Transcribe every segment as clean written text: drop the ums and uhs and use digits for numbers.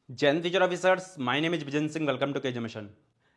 Jain teacher officers, my name is Vijan Singh, welcome to KJ mission.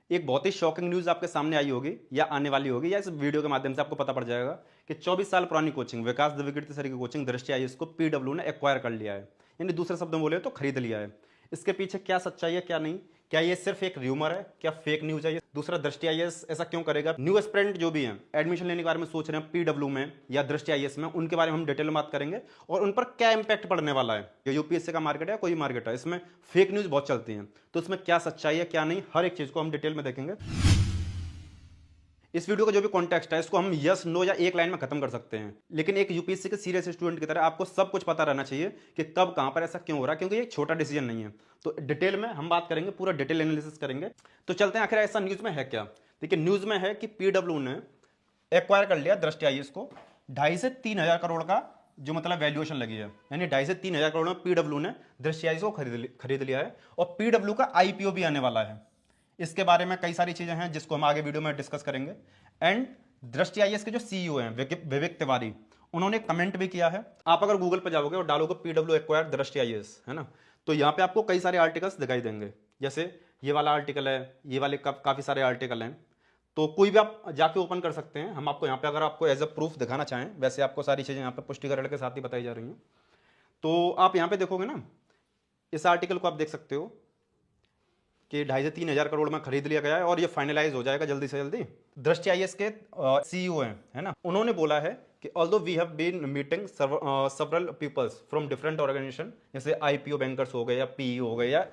एक बहुत ही shocking news आपके सामने आई होगी या आने वाली होगी, या इस वीडियो के माध्यम से आपको पता पड़ जाएगा कि 24 साल पुरानी कोचिंग विकास द्विवेदी सर की कोचिंग दृष्टि आईएएस को पीडब्ल्यू ने एक्वायर कर लिया है, यानी दूसरे शब्द में बोले तो खरीद लिया है। इसके पीछे क्या सच्चाई है, क्या नहीं, क्या ये सिर्फ एक र्यूमर है, क्या फेक न्यूज है ये? दूसरा, दृष्टि आईएएस ऐसा क्यों करेगा? न्यू एस्पिरेंट जो भी हैं एडमिशन लेने के बारे में सोच रहे हैं पीडब्ल्यू में या दृष्टि आईएएस में, उनके बारे में हम डिटेल में बात करेंगे और उन पर क्या इंपैक्ट पड़ने वाला है। ये यूपीएससी का मार्केट है, कोई मार्केट है, इसमें फेक न्यूज बहुत चलती है, तो इसमें क्या सच्चाई है क्या नहीं, हर एक चीज को हम डिटेल में देखेंगे। इस वीडियो का जो भी कॉन्टेक्स्ट है इसको हम यस नो या एक लाइन में खत्म कर सकते हैं, लेकिन एक यूपीएससी के सीरियस स्टूडेंट की तरह आपको सब कुछ पता रहना चाहिए कि कब कहां पर ऐसा क्यों हो रहा है, क्योंकि ये एक छोटा डिसीजन नहीं है। तो डिटेल में हम बात करेंगे, पूरा डिटेल एनालिसिस करेंगे। तो चलते हैं आखिर ऐसा न्यूज में है क्या। देखिए, न्यूज में है कि पीडब्ल्यू ने एक्वायर कर लिया दृष्टि आईएएस को 2.5 से 3 हजार करोड़ का, जो मतलब वैल्यूएशन लगी है, यानी 2.5 से 3 हजार करोड़ में पीडब्ल्यू ने दृष्टि आईएएस को खरीद लिया है। और पीडब्ल्यू का आईपीओ भी आने वाला है। इसके बारे में कई सारी चीजें हैं जिसको हम आगे वीडियो में डिस्कस करेंगे। एंड दृष्टि आईएएस के जो सीईओ हैं विवेक तिवारी, उन्होंने कमेंट भी किया है। आप अगर गूगल पर जाओगे और डालोगे पीडब्ल्यू एक्वायर दृष्टि आईएएस, है ना, तो यहाँ पे आपको कई सारे आर्टिकल्स दिखाई देंगे। जैसे ये वाला आर्टिकल है, ये वाले काफी सारे आर्टिकल हैं, तो कोई भी आप जाके ओपन कर सकते हैं। हम आपको यहाँ पे अगर आपको एज अ प्रूफ दिखाना चाहें, वैसे आपको सारी चीजें यहाँ पे पुष्टिकरण के साथ ही बताई जा रही हैं। तो आप यहाँ पे देखोगे ना, इस आर्टिकल को आप देख सकते हो कि 2.5 से 3 हजार करोड़ में खरीद लिया गया है और ये फाइनलाइज हो जाएगा जल्दी से जल्दी। दृष्टि आईएएस के सीईओ हैं, है ना, उन्होंने बोला है कि although we have been meeting several peoples from different organisation, जैसे आईपीओ बैंकर्स हो गए या पीई हो गए या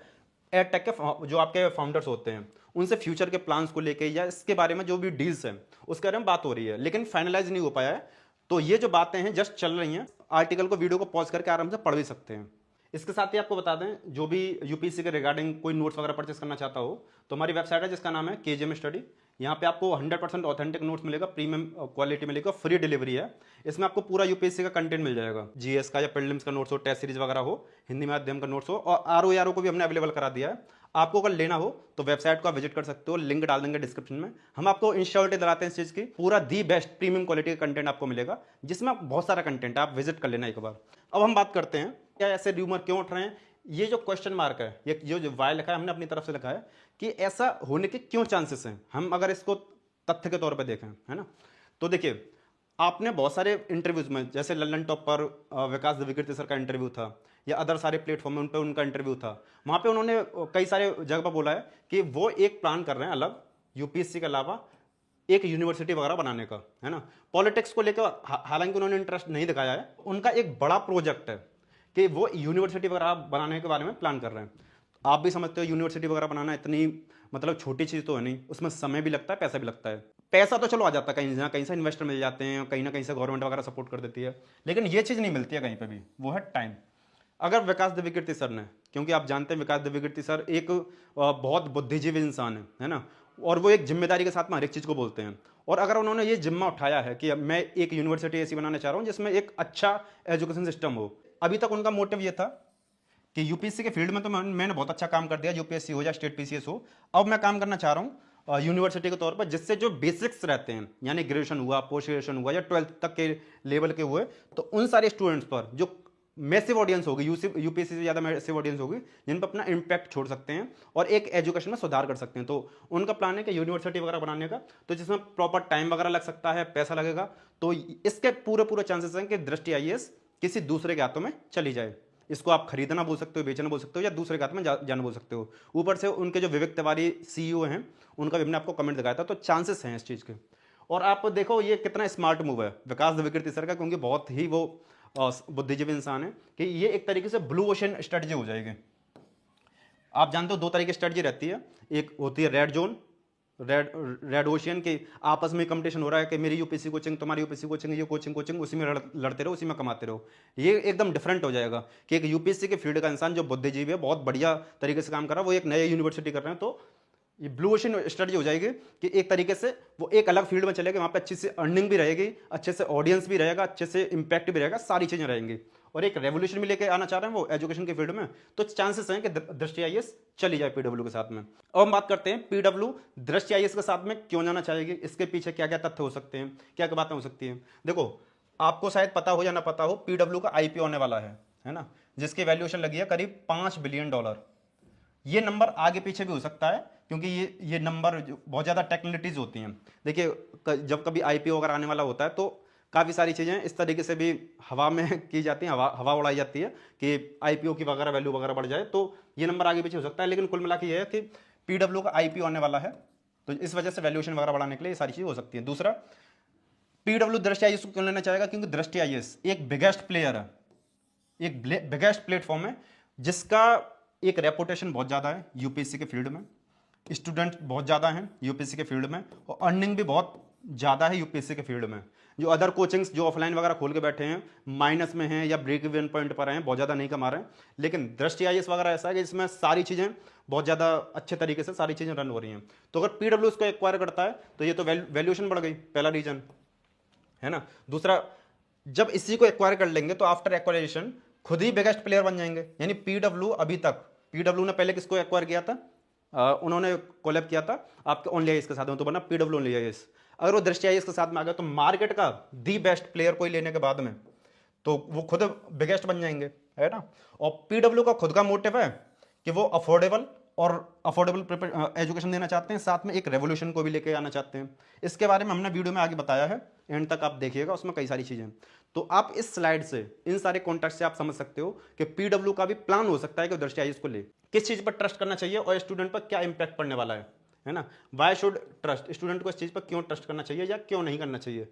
एडटेक के जो आपके फाउंडर्स होते हैं, उनसे फ्यूचर के प्लान्स को लेके या इसके बारे में जो भी डील्स हैं उसके बारे में बात हो रही है, लेकिन फाइनलाइज नहीं हो पाया है। तो ये जो बातें हैं जस्ट चल रही हैं। आर्टिकल को, वीडियो को पॉज करके आराम से पढ़ भी सकते हैं। इसके साथ ही आपको बता दें, जो भी यूपीएससी के रिगार्डिंग कोई नोट्स वगैरह परचेस करना चाहता हो तो हमारी वेबसाइट है जिसका नाम है केजेम स्टडी। यहाँ पे आपको 100% ऑथेंटिक नोट्स मिलेगा, प्रीमियम क्वालिटी मिलेगा, फ्री डिलीवरी है। इसमें आपको पूरा यूपीएससी का कंटेंट मिल जाएगा, जीएस का या प्रीलिम्स का नोट्स हो, टेस्ट सीरीज वगैरह हो, हिंदी माध्यम का नोट्स हो, और आरओ को भी हमने अवेलेबल करा दिया है। आपको अगर लेना हो तो वेबसाइट को आप विजिट कर सकते हो, लिंक डाल देंगे डिस्क्रिप्शन में। हम आपको इंश्योरिटी दिलाते हैं इस चीज की, पूरा दी बेस्ट प्रीमियम क्वालिटी का कंटेंट आपको मिलेगा, जिसमें बहुत सारा कंटेंट है, आप विजिट कर लेना एक बार। अब हम बात करते हैं क्या ऐसे र्यूमर क्यों उठ रहे हैं। ये जो क्वेश्चन मार्क है, ये जो वाई लिखा है, हमने अपनी तरफ से लिखा है कि ऐसा होने के क्यों चांसेस हैं। हम अगर इसको तथ्य के तौर पे देखें, है ना, तो देखिए, आपने बहुत सारे इंटरव्यूज में, जैसे लल्लन टॉप पर विकास द्विवेदी सर का इंटरव्यू था, या अदर सारे प्लेटफॉर्म उन पर उनका इंटरव्यू था, वहाँ पे उन्होंने कई सारे जगह पर बोला है कि वो एक प्लान कर रहे हैं अलग, यूपीएससी के अलावा एक यूनिवर्सिटी वगैरह बनाने का, है ना। पॉलिटिक्स को लेकर हालांकि उन्होंने इंटरेस्ट नहीं दिखाया है, उनका एक बड़ा प्रोजेक्ट है कि वो यूनिवर्सिटी वगैरह बनाने के बारे में प्लान कर रहे हैं। आप भी समझते हो यूनिवर्सिटी वगैरह बनाना इतनी मतलब छोटी चीज़ तो है नहीं, उसमें समय भी लगता है, पैसा भी लगता है। पैसा तो चलो आ जाता है, कहीं ना कहीं से इन्वेस्टर मिल जाते हैं, कहीं ना कहीं से गवर्नमेंट वगैरह सपोर्ट कर देती है, लेकिन ये चीज़ नहीं मिलती है कहीं पे भी, वो है टाइम। अगर विकास द्विवेदी सर ने, क्योंकि आप जानते हैं विकास द्विवेदी सर एक बहुत बुद्धिजीवी इंसान है ना, और वो एक जिम्मेदारी के साथ में हर एक चीज़ को बोलते हैं। और अगर उन्होंने ये जिम्मा उठाया है कि मैं एक यूनिवर्सिटी ऐसी बनाना चाह रहा हूँ जिसमें एक अच्छा एजुकेशन सिस्टम हो, अभी तक उनका मोटिव ये था कि यूपीएससी के फील्ड में तो मैंने बहुत अच्छा काम कर दिया, यूपीएससी हो या स्टेट पीसीएस हो, अब मैं काम करना चाह रहा हूँ यूनिवर्सिटी के तौर पर, जिससे जो बेसिक्स रहते हैं, यानी ग्रेजुएशन हुआ, पोस्ट ग्रेजुएशन हुआ या 12th तक के लेवल के हुए, तो उन सारे स्टूडेंट्स पर जो मैसिव ऑडियंस होगी, यूपीएससी से ज़्यादा मैसिव ऑडियंस होगी, जिन पर अपना इम्पैक्ट छोड़ सकते हैं और एक एजुकेशन में सुधार कर सकते हैं। तो उनका प्लान है कि यूनिवर्सिटी वगैरह बनाने का, तो जिसमें प्रॉपर टाइम वगैरह लग सकता है, पैसा लगेगा, तो इसके पूरे चांसेस हैं कि दृष्टि आईएएस किसी दूसरे के हाथों में चली जाए। इसको आप खरीदना बोल सकते हो, बेचना बोल सकते हो, या दूसरे के हाथ में जाना बोल सकते हो। ऊपर से उनके जो विवेक तिवारी सीईओ हैं, उनका भी हमने आपको कमेंट दिखाया था, तो चांसेस हैं इस चीज़ के। और आप देखो ये कितना स्मार्ट मूव है विकास द्विवेदी सर का, क्योंकि बहुत ही वो बुद्धिजीवी इंसान है, कि ये एक तरीके से ब्लू ओशन स्ट्रेटजी हो जाएगी। आप जानते हो 2 तरह की स्ट्रेटजी रहती है, एक होती है रेड जोन, रेड ओशियन के आपस में कंपटीशन हो रहा है कि मेरी यूपीएससी कोचिंग, तुम्हारी यूपीएससी कोचिंग, ये कोचिंग उसी में लड़ते रहो, उसी में कमाते रहो। ये एकदम डिफरेंट हो जाएगा कि एक यूपीएससी के फील्ड का इंसान जो बुद्धिजीवी है, बहुत बढ़िया तरीके से काम कर रहा है, वो एक नए यूनिवर्सिटी कर रहे हैं, तो ये ब्लू ओशन स्ट्रेटजी हो जाएगी कि एक तरीके से वो एक अलग फील्ड में चलेगा, वहाँ पे अच्छी से अर्निंग भी रहेगी, अच्छे से ऑडियंस भी रहेगा, अच्छे से इंपैक्ट भी रहेगा, सारी चीज़ें रहेंगी, और एक रेवोल्यूशन भी लेके आना चाह रहे हैं वो एजुकेशन के फील्ड में। तो चांसेस हैं कि दृष्टि आईएएस चली जाए पीडब्ल्यू के साथ में। अब हम बात करते हैं पीडब्ल्यू दृष्टि आईएएस के साथ में क्यों जाना चाहेगी, इसके पीछे क्या क्या तथ्य हो सकते हैं, क्या क्या बातें हो सकती हैं। देखो, आपको शायद पता हो या ना पता हो, पीडब्ल्यू का आईपीओ होने वाला है ना, जिसकी वैल्यूएशन लगी है करीब $5 बिलियन। ये नंबर आगे पीछे भी हो सकता है, क्योंकि ये नंबर बहुत ज़्यादा टेक्निकलिटीज होती हैं। देखिए जब कभी आईपीओ अगर आने वाला होता है तो काफ़ी सारी चीज़ें इस तरीके से भी हवा में की जाती हैं, हवा उड़ाई जाती है कि आईपीओ की वगैरह वैल्यू वगैरह बढ़ जाए, तो ये नंबर आगे पीछे हो सकता है। लेकिन कुल मिला के ये है कि पीडब्ल्यू का आईपीओ आने वाला है, तो इस वजह से वैल्यूएशन वगैरह बढ़ाने के लिए ये सारी चीज़ हो सकती है। दूसरा, पीडब्ल्यू दृष्टि आईएएस को क्यों लेना चाहेगा? क्योंकि दृष्टि आईएएस एक बिगेस्ट प्लेयर है, एक बिगेस्ट प्लेटफॉर्म है जिसका एक रेपुटेशन बहुत ज़्यादा है यूपीएससी के फील्ड में, स्टूडेंट बहुत ज़्यादा हैं यूपीएससी के फील्ड में, और अर्निंग भी बहुत ज़्यादा है यूपीएससी के फील्ड में। जो अदर कोचिंग्स जो ऑफलाइन वगैरह खोल के बैठे हैं, माइनस में हैं या ब्रेक इवन पॉइंट पर हैं, बहुत ज़्यादा नहीं कमा रहे हैं। लेकिन दृष्टि आईएएस वगैरह ऐसा है कि इसमें सारी चीज़ें बहुत ज़्यादा अच्छे तरीके से सारी चीज़ें रन हो रही हैं। तो अगर पीडब्ल्यू इसको एक्वायर करता है तो ये तो वैल्यूएशन बढ़ गई, पहला रीजन है ना। दूसरा, जब इसी को एक्वायर कर लेंगे तो आफ्टर एक्वायरेशन खुद ही बिगेस्ट प्लेयर बन जाएंगे। यानी पीडब्ल्यू अभी तक, पीडब्ल्यू ने पहले किसको एक्वायर किया था? उन्होंने कोलैब किया था आपके ओनली आईएएस के साथ में, तो बना पीडब्ल्यू ओनली आईएएस। अगर वो दृष्टि आईएएस के साथ में आ गया तो मार्केट का दी बेस्ट प्लेयर कोई लेने के बाद में तो वो खुद बिगेस्ट बन जाएंगे, है ना। और पीडब्ल्यू का खुद का मोटिव है कि वो अफोर्डेबल एजुकेशन देना चाहते हैं, साथ में एक रेवोल्यूशन को भी लेके आना चाहते हैं। इसके बारे में हमने वीडियो में आगे बताया है, एंड तक आप देखिएगा, उसमें कई सारी चीज़ें। तो आप इस स्लाइड से, इन सारे कॉन्टेक्स्ट से आप समझ सकते हो कि पीडब्ल्यू का भी प्लान हो सकता है कि दृष्टि आईएएस को ले किस चीज़ पर ट्रस्ट करना चाहिए और स्टूडेंट पर क्या इंपैक्ट पड़ने वाला है ना। वाई शुड ट्रस्ट, स्टूडेंट को इस चीज़ पर क्यों ट्रस्ट करना चाहिए या क्यों नहीं करना चाहिए,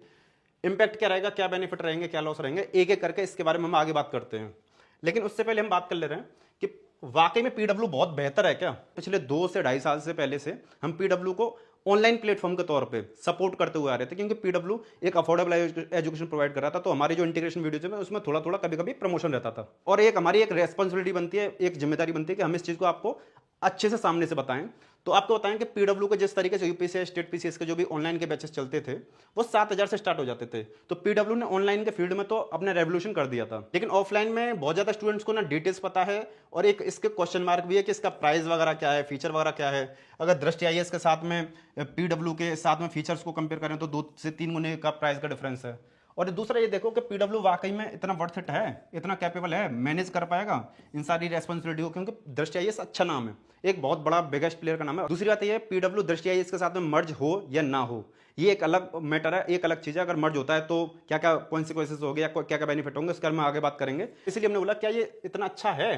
इंपैक्ट क्या रहेगा, क्या बेनिफिट रहेंगे, क्या लॉस रहेंगे, एक एक करके इसके बारे में हम आगे बात करते हैं। लेकिन उससे पहले हम बात कर ले रहे हैं कि वाकई में पीडब्ल्यू बहुत बेहतर है क्या। पिछले 2 से 2.5 साल से पहले से हम पीडब्ल्यू को ऑनलाइन प्लेटफॉर्म के तौर पे सपोर्ट करते हुए आ रहे थे, क्योंकि पीडब्ल्यू एक अफोर्डेबल एजुकेशन प्रोवाइड कर रहा था। तो हमारी जो इंटीग्रेशन वीडियो थे उसमें थोड़ा थोड़ा कभी कभी प्रमोशन रहता था, और एक हमारी एक रेस्पॉन्सिबिलिटी बनती है, एक जिम्मेदारी बनती है कि हम इस चीज़ को आपको अच्छे से सामने से बताएं। तो आपको बताएं कि पीडब्ल्यू के जिस तरीके से यूपीएससी स्टेट पीसीएस के जो भी ऑनलाइन के बैचेस चलते थे वो 7,000 से स्टार्ट हो जाते थे। तो पीडब्ल्यू ने ऑनलाइन के फील्ड में तो अपने रेवोल्यूशन कर दिया था, लेकिन ऑफलाइन में बहुत ज़्यादा स्टूडेंट्स को ना डिटेल्स पता है, और एक इसके क्वेश्चन मार्क भी है कि इसका प्राइस वगैरह क्या है, फीचर वगैरह क्या है। अगर दृष्टि आईएएस के साथ में पीडब्ल्यू के साथ में फीचर्स को कंपेयर करें तो 2 से 3 गुने का प्राइस का डिफरेंस है। और दूसरा ये देखो कि पीडब्ल्यू वाकई में इतना वर्थ इट है, इतना कैपेबल है, मैनेज कर पाएगा इन सारी रेस्पॉन्सिबिलिटी को, क्योंकि दृष्टि आईएएस अच्छा नाम है, एक बहुत बड़ा बिगेस्ट प्लेयर का नाम है। दूसरी बात ये है, पीडब्ल्यू दृष्टि आईएएस के साथ में मर्ज हो या ना हो, ये एक अलग मैटर है, एक अलग चीज़ है। अगर मर्ज होता है तो क्या क्या कॉन्सिक्वेंसेज हो गए या क्या क्या बेनिफिट होंगे, उसके बारे में आगे बात करेंगे। इसलिए हमने बोला क्या ये इतना अच्छा है,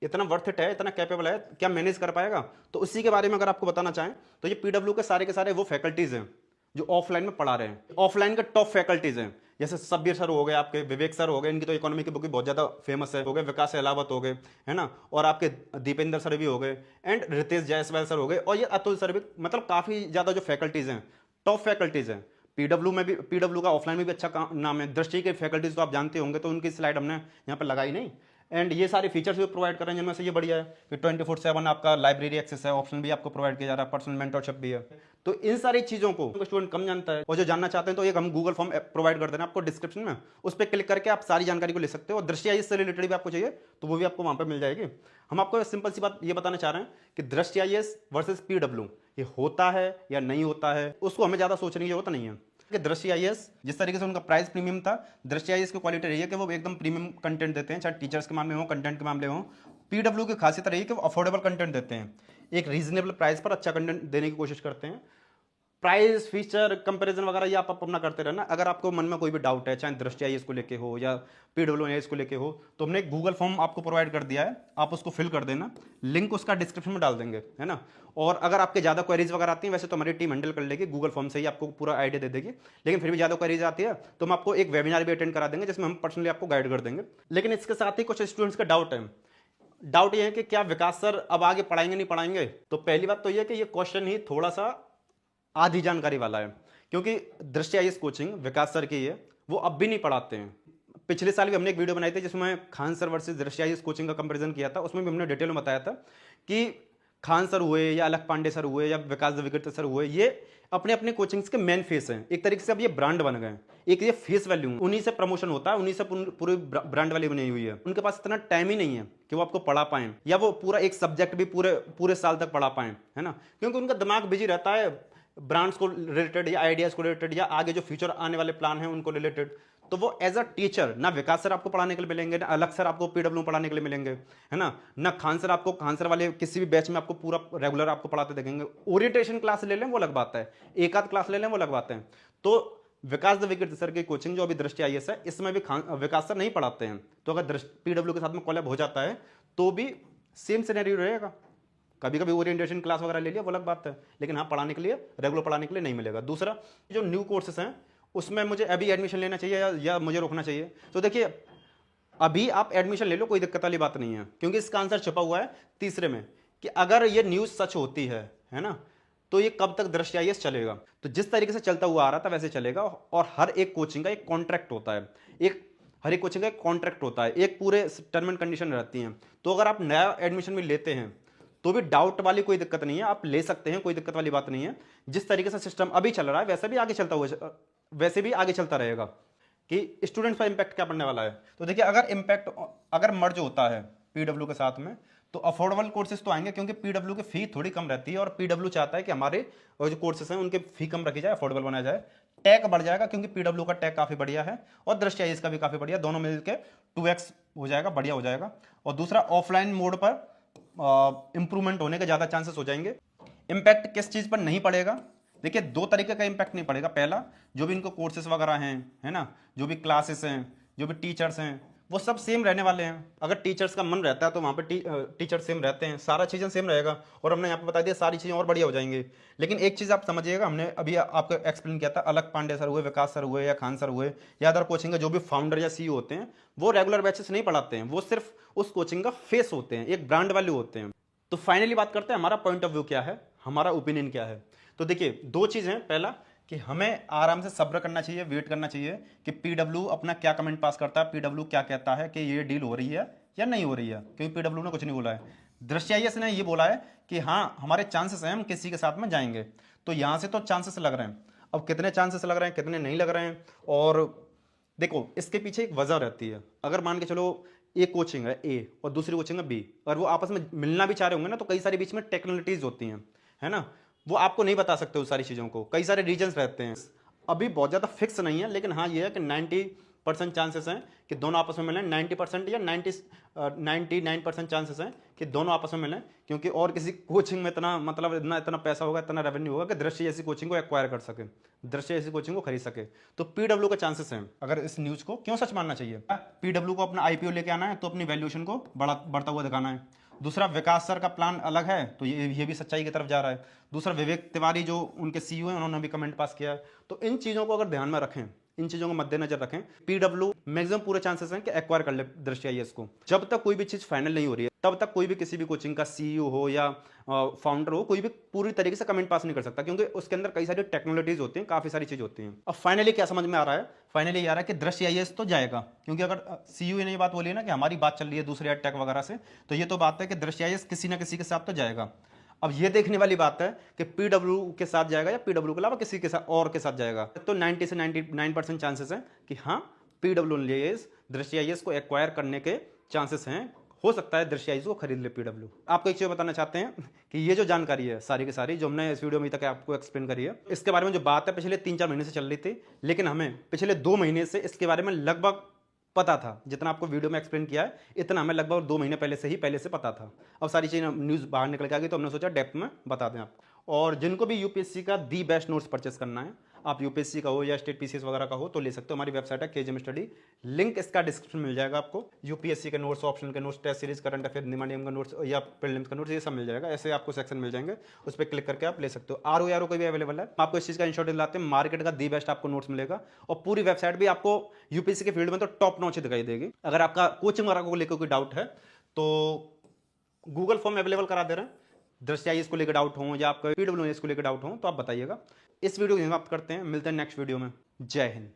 इतना वर्थ इट है, इतना कैपेबल है, क्या मैनेज कर पाएगा। तो उसी के बारे में अगर आपको बताना चाहें तो ये पीडब्ल्यू के सारे वो फैकल्टीज हैं जो ऑफलाइन में पढ़ा रहे हैं, ऑफलाइन के टॉप फैकल्टीज हैं। जैसे सब्बीर सर हो गए, आपके विवेक सर हो गए, इनकी तो इकोनॉमी की बुक भी बहुत ज़्यादा फेमस है, हो गए विकास अहलावत हो गए, है ना, और आपके दीपेंद्र सर भी हो गए, एंड रितेश जायसवाल सर हो गए, और ये अतुल सर भी, मतलब काफ़ी ज़्यादा जो फैकल्टीज़ हैं, टॉप फैकल्टीज़ हैं। पीडब्ल्यू में भी, पीडब्ल्यू का ऑफलाइन में भी अच्छा नाम है। दृष्टि के फैकल्टीज तो आप जानते होंगे, तो उनकी स्लाइड हमने यहाँ पर लगाई नहीं। एंड ये सारे फीचर्स भी प्रोवाइड कर रहे हैं, जिनमें से ये बढ़िया है कि 24/7 आपका लाइब्रेरी एक्सेस है, ऑप्शन भी आपको प्रोवाइड किया जा रहा है, पर्सनल मेंटरशिप भी है। तो इन सारी चीज़ों को स्टूडेंट कम जानता है, और जो जानना चाहते हैं तो एक हम गूगल फॉर्म प्रोवाइड कर देना आपको डिस्क्रिप्शन में, उस पर क्लिक करके आप सारी जानकारी को ले सकते हो। और दृष्टि आईएएस से रिलेटेड भी आपको चाहिए तो वो भी आपको वहाँ पर मिल जाएगी। हम आपको सिंपल सी बात ये बताना चाह रहे हैं कि दृष्टि आईएएस वर्सेस पीडब्ल्यू ये होता है या नहीं होता है, उसको हमें ज़्यादा सोचने की जरूरत नहीं है। कि दृष्टि आईएएस जिस तरीके से उनका प्राइस प्रीमियम था, दृष्टि आईएएस की क्वालिटी रही है कि वो एकदम प्रीमियम कंटेंट देते हैं, चाहे टीचर्स के मामले हो, कंटेंट के मामले हो। पीडब्ल्यू की खासियत रही है कि वो अफोर्डेबल कंटेंट देते हैं, एक रीजनेबल प्राइस पर अच्छा कंटेंट देने की कोशिश करते हैं। प्राइस फीचर कंपैरिजन वगैरह ये आप अपना करते रहना। अगर आपको मन में कोई भी डाउट है, चाहे दृष्टि आईएएस को लेके हो या पीडब्ल्यू आईएएस को लेके हो, तो हमने एक गूगल फॉर्म आपको प्रोवाइड कर दिया है, आप उसको फिल कर देना, लिंक उसका डिस्क्रिप्शन में डाल देंगे, है ना। और अगर आपके ज़्यादा क्वेरीज वगैरह आती हैं, वैसे तो हमारी टीम हैंडल कर लेगी, गूगल फॉर्म से ही आपको पूरा आइडिया दे देगी, लेकिन फिर भी ज़्यादा क्वेरीज आती है तो हम आपको एक वेबिनार भी अटेंड करा देंगे, जिसमें हम पर्सनली आपको गाइड कर देंगे। लेकिन इसके साथ ही कुछ स्टूडेंट्स का डाउट है, डाउट ये है कि क्या विकास सर अब आगे पढ़ाएंगे नहीं पढ़ाएंगे। तो पहली बात तो ये कि ये क्वेश्चन ही थोड़ा सा आधी जानकारी वाला है, क्योंकि दृष्टि आईएएस कोचिंग विकास सर की है, वो अब भी नहीं पढ़ाते हैं। पिछले साल भी हमने एक वीडियो बनाई थी जिसमें खान सर वर्सेस दृष्टि आईएएस कोचिंग का कंपैरिजन किया था, उसमें भी हमने डिटेल में बताया था कि खान सर हुए या अलख पांडे सर हुए या विकास द्विवेदी सर हुए, ये अपने अपने कोचिंग्स के मेन फेस हैं। एक तरीके से अब ये ब्रांड बन गए, एक ये फेस वैल्यू, उन्हीं से प्रमोशन होता है, उन्हीं से पूरी ब्रांड वैल्यू बनी हुई है। उनके पास इतना टाइम ही नहीं है कि वो आपको पढ़ा पाएं, या वो पूरा एक सब्जेक्ट भी पूरे साल तक पढ़ा पाएं, है ना, क्योंकि उनका दिमाग बिजी रहता है ब्रांड्स को रिलेटेड या आइडियाज़ को रिलेटेड या आगे जो फ्यूचर आने वाले प्लान हैं उनको रिलेटेड। तो वो एज अ टीचर ना विकास सर आपको पढ़ाने के लिए मिलेंगे, ना अलग सर आपको पीडब्ल्यू पढ़ाने के लिए मिलेंगे, है ना खान सर आपको, खान सर वाले किसी भी बैच में आपको पूरा रेगुलर आपको पढ़ाते देखेंगे। ओरिएंटेशन क्लास ले लें वो अलग बात है, एक आध क्लास ले लें वो अलग बात है। तो विकास द्विवेदी सर की कोचिंग जो अभी दृष्टि आईएएस है, इसमें भी विकास सर नहीं पढ़ाते हैं। तो अगर पीडब्ल्यू के साथ में कोलैब हो जाता है तो भी सेम सिनेरियो रहेगा। कभी कभी ओरिएंटेशन क्लास वगैरह ले लिया वो अलग बात है, लेकिन हाँ पढ़ाने के लिए, रेगुलर पढ़ाने के लिए नहीं मिलेगा। दूसरा, जो न्यू कोर्सेस हैं उसमें मुझे अभी एडमिशन लेना चाहिए या मुझे रोकना चाहिए? तो देखिए, अभी आप एडमिशन ले लो, कोई दिक्कत वाली बात नहीं है, क्योंकि इसका आंसर छुपा हुआ है तीसरे में कि अगर ये न्यूज़ सच होती है ना, तो ये कब तक दृष्टि आईएएस चलेगा। तो जिस तरीके से चलता हुआ आ रहा था वैसे चलेगा, और हर एक कोचिंग का एक कॉन्ट्रैक्ट होता है, हर एक कोचिंग का एक कॉन्ट्रैक्ट होता है, एक पूरे टर्म एंड कंडीशन रहती हैं। तो अगर आप नया एडमिशन भी लेते हैं तो भी डाउट वाली कोई दिक्कत नहीं है, आप ले सकते हैं, कोई दिक्कत वाली बात नहीं है। जिस तरीके से सिस्टम अभी चल रहा है वैसे भी आगे चलता रहेगा कि स्टूडेंट्स पर इंपैक्ट क्या पड़ने वाला है। तो देखिए, अगर मर्ज होता है पीडब्ल्यू के साथ में तो अफोर्डेबल कोर्सेज तो आएंगे, क्योंकि पीडब्ल्यू की फी थोड़ी कम रहती है और पीडब्ल्यू चाहता है कि हमारे जो कोर्सेज हैं उनके फी कम रखी जाए, अफोर्डेबल बनाया जाए। टैग बढ़ जाएगा, क्योंकि पीडब्ल्यू का टैग काफी बढ़िया है और दृष्टि आईएएस का भी काफी बढ़िया, दोनों मिलकर 2x हो जाएगा, बढ़िया हो जाएगा। और दूसरा, ऑफलाइन मोड पर इंप्रूवमेंट होने के ज्यादा चांसेस हो जाएंगे। इंपैक्ट किस चीज पर नहीं पड़ेगा? देखिए, दो तरीके का इंपैक्ट नहीं पड़ेगा। पहला, जो भी इनको कोर्सेज वगैरह हैं, है ना, जो भी क्लासेस हैं, जो भी टीचर्स हैं, वो सब सेम रहने वाले हैं। अगर टीचर्स का मन रहता है तो वहाँ पे टीचर सेम रहते हैं, सारा चीज़ें सेम रहेगा। और हमने यहाँ पे बता दिया सारी चीज़ें और बढ़िया हो जाएंगी। लेकिन एक चीज़ आप समझिएगा, हमने अभी आपको एक्सप्लेन किया था, अलग पांडे सर हुए, विकास सर हुए या खान सर हुए या अदर कोचिंग के जो भी फाउंडर या सीईओ होते हैं, वो रेगुलर बैचेस नहीं पढ़ाते हैं, वो सिर्फ उस कोचिंग का फेस होते हैं, एक ब्रांड वैल्यू होते हैं। तो फाइनली बात करते हैं, हमारा पॉइंट ऑफ व्यू क्या है, हमारा ओपिनियन क्या है। तो देखिए, दो चीज़ हैं। पहला कि हमें आराम से सब्र करना चाहिए, वेट करना चाहिए कि पीडब्ल्यू अपना क्या कमेंट पास करता है, पीडब्ल्यू क्या कहता है कि ये डील हो रही है या नहीं हो रही है, क्योंकि पीडब्ल्यू ने कुछ नहीं बोला है। दृष्टि आईएएस ने ये बोला है कि हाँ हमारे चांसेस हैं, हम किसी के साथ में जाएंगे। तो यहाँ से तो चांसेस लग रहे हैं। अब कितने चांसेस लग रहे हैं, कितने नहीं लग रहे हैं, और देखो इसके पीछे एक वजह रहती है। अगर मान के चलो एक कोचिंग है ए और दूसरी कोचिंग है बी, और वो आपस में मिलना भी चाह रहे होंगे ना, तो कई सारे बीच में टेक्निकलिटीज होती हैं, है ना, वो आपको नहीं बता सकते उस सारी चीज़ों को, कई सारे रीजंस रहते हैं। अभी बहुत ज़्यादा फिक्स नहीं है, लेकिन हाँ ये है कि 90% चांसेस हैं कि दोनों आपस में मिलें, 90% या 99% चांसेस हैं कि दोनों आपस में मिलें, क्योंकि और किसी कोचिंग में इतना मतलब इतना पैसा होगा, इतना रेवेन्यू होगा कि दृष्टि जैसी कोचिंग को एक्वायर कर सके, दृष्टि जैसी कोचिंग को खरीद सके। तो पीडब्ल्यू के चांसेस हैं। अगर इस न्यूज़ को क्यों सच मानना चाहिए? पीडब्ल्यू को अपना आईपीओ लेके आना है तो अपनी वैल्यूएशन को बढ़ता हुआ दिखाना है। दूसरा, विकास सर का प्लान अलग है, तो ये भी सच्चाई की तरफ जा रहा है। दूसरा, विवेक तिवारी जो उनके सीईओ हैं, उन्होंने भी कमेंट पास किया है। तो इन चीज़ों को अगर ध्यान में रखें, इन चीज़ों को मद्देनजर रखें, पीडब्ल्यू मैक्सिमम पूरे चांसेस हैं कि एक्वायर कर ले दृष्टि आईएएस को। जब तक कोई भी चीज़ फाइनल नहीं हो रही है, तब तक कोई भी किसी भी कोचिंग का सीईओ हो या फाउंडर हो, कोई भी पूरी तरीके से कमेंट पास नहीं कर सकता, क्योंकि उसके अंदर कई सारी टेक्नोलॉजीज होती हैं, काफ़ी सारी चीज़ होती हैं। अब फाइनली क्या समझ में आ रहा है? फाइनली आ रहा है कि दृष्टि आईएएस तो जाएगा, क्योंकि अगर सीईओ ने ये बात बोली है ना कि हमारी बात चल रही है दूसरे अटैक वगैरह से, तो ये तो बात है कि दृष्टि आईएएस किसी ना किसी के साथ तो जाएगा। अब ये देखने वाली बात है कि पीडब्ल्यू के साथ जाएगा या पीडब्ल्यू के अलावा किसी के साथ और के साथ जाएगा। तो 90 से 99% चांसेस हैं कि हाँ पीडब्ल्यू दृष्टि आईएएस को एक्वायर करने के चांसेस हैं। हो सकता है दृष्टि आईएएस को खरीद ले पीडब्ल्यू। आपको एक चीज बताना चाहते हैं कि ये जो जानकारी है सारी की सारी जो हमने इस वीडियो में तक आपको एक्सप्लेन करी है, इसके बारे में जो बात है पिछले 3-4 महीने से चल रही थी, लेकिन हमें पिछले 2 महीने से इसके बारे में लगभग पता था। जितना आपको वीडियो में एक्सप्लेन किया है इतना हमें लगभग 2 महीने पहले से पता था। अब सारी चीज़ न्यूज़ बाहर निकल के आ गई, तो हमने सोचा डेप्थ में बता दें आपको। और जिनको भी यूपीएससी का दी बेस्ट नोट्स परचेस करना है, आप यूपीएससी का हो या स्टेट पीसीएस वगैरह का हो, तो ले सकते हो। हमारी वेबसाइट है केजीएम स्टडी, लिंक इसका डिस्क्रिप्शन मिल जाएगा आपको। यूपीएससी के नोट्स, ऑप्शनल के notes, test series, current affair, निमानियम का नोट्स या प्रीलिम्स का नोट्स, ये सब मिल जाएगा। ऐसे आपको सेक्शन मिल जाएंगे, उस पर क्लिक करके आप ले सकते हो। आरओ को भी अवेलेबल है। आपको इस चीज़ का इंश्योर दिलाते हैं, मार्केट का दी बेस्ट आपको नोट्स मिलेगा। और पूरी वेबसाइट भी आपको यूपीएससी के फील्ड में तो टॉप नॉच ही दिखाई देगी। अगर आपका कोचिंग वगैरह को लेकर कोई डाउट है तो गूगल फॉर्म अवेलेबल करा दे रहे हैं। दृष्टि आईएएस को लेकर डाउट हो या आपका पीडब्ल्यू को लेकर डाउट हो तो आप बताइएगा। इस वीडियो को समाप्त करते हैं, मिलते हैं नेक्स्ट वीडियो में। जय हिंद।